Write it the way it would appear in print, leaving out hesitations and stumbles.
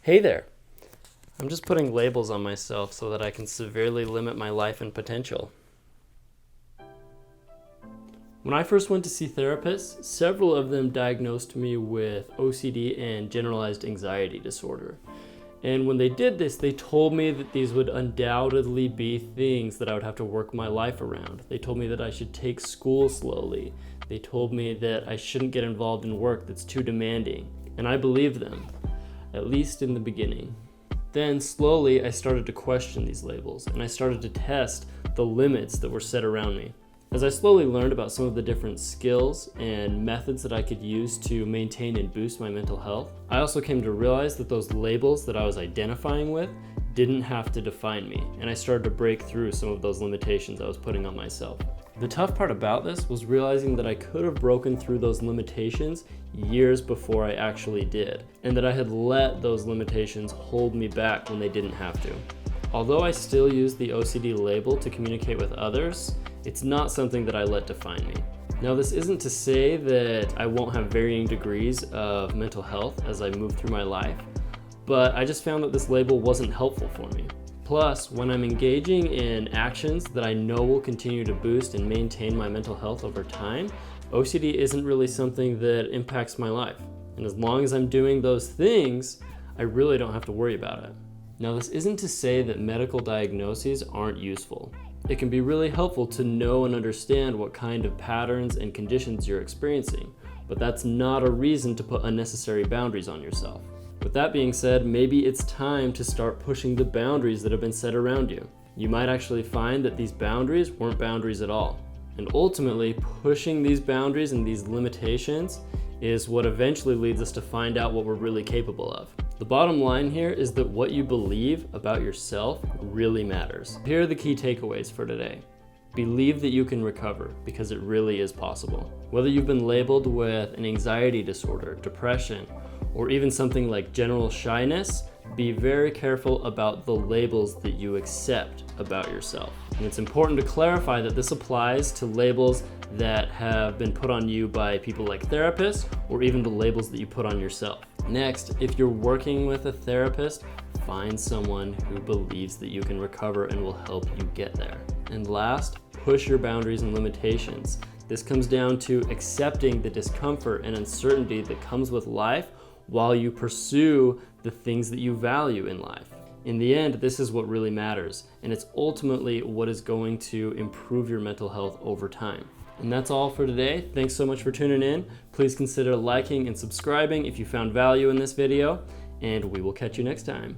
Hey there! I'm just putting labels on myself so that I can severely limit my life and potential. When I first went to see therapists, several of them diagnosed me with OCD and generalized anxiety disorder. And when they did this, they told me that these would undoubtedly be things that I would have to work my life around. They told me that I should take school slowly. They told me that I shouldn't get involved in work that's too demanding. And I believed them, at least in the beginning. Then slowly I started to question these labels, and I started to test the limits that were set around me. As I slowly learned about some of the different skills and methods that I could use to maintain and boost my mental health, I also came to realize that those labels that I was identifying with didn't have to define me, and I started to break through some of those limitations I was putting on myself. The tough part about this was realizing that I could have broken through those limitations years before I actually did, and that I had let those limitations hold me back when they didn't have to. Although I still use the OCD label to communicate with others, it's not something that I let define me. Now, this isn't to say that I won't have varying degrees of mental health as I move through my life, but I just found that this label wasn't helpful for me. Plus, when I'm engaging in actions that I know will continue to boost and maintain my mental health over time, OCD isn't really something that impacts my life. And as long as I'm doing those things, I really don't have to worry about it. Now, this isn't to say that medical diagnoses aren't useful. It can be really helpful to know and understand what kind of patterns and conditions you're experiencing, but that's not a reason to put unnecessary boundaries on yourself. With that being said, maybe it's time to start pushing the boundaries that have been set around you. You might actually find that these boundaries weren't boundaries at all. And ultimately, pushing these boundaries and these limitations is what eventually leads us to find out what we're really capable of. The bottom line here is that what you believe about yourself really matters. Here are the key takeaways for today. Believe that you can recover, because it really is possible. Whether you've been labeled with an anxiety disorder, depression, or even something like general shyness, be very careful about the labels that you accept about yourself. And it's important to clarify that this applies to labels that have been put on you by people like therapists, or even the labels that you put on yourself. Next, if you're working with a therapist, find someone who believes that you can recover and will help you get there. And last, push your boundaries and limitations. This comes down to accepting the discomfort and uncertainty that comes with life while you pursue the things that you value in life. In the end, this is what really matters, and it's ultimately what is going to improve your mental health over time. And that's all for today. Thanks so much for tuning in. Please consider liking and subscribing if you found value in this video, and we will catch you next time.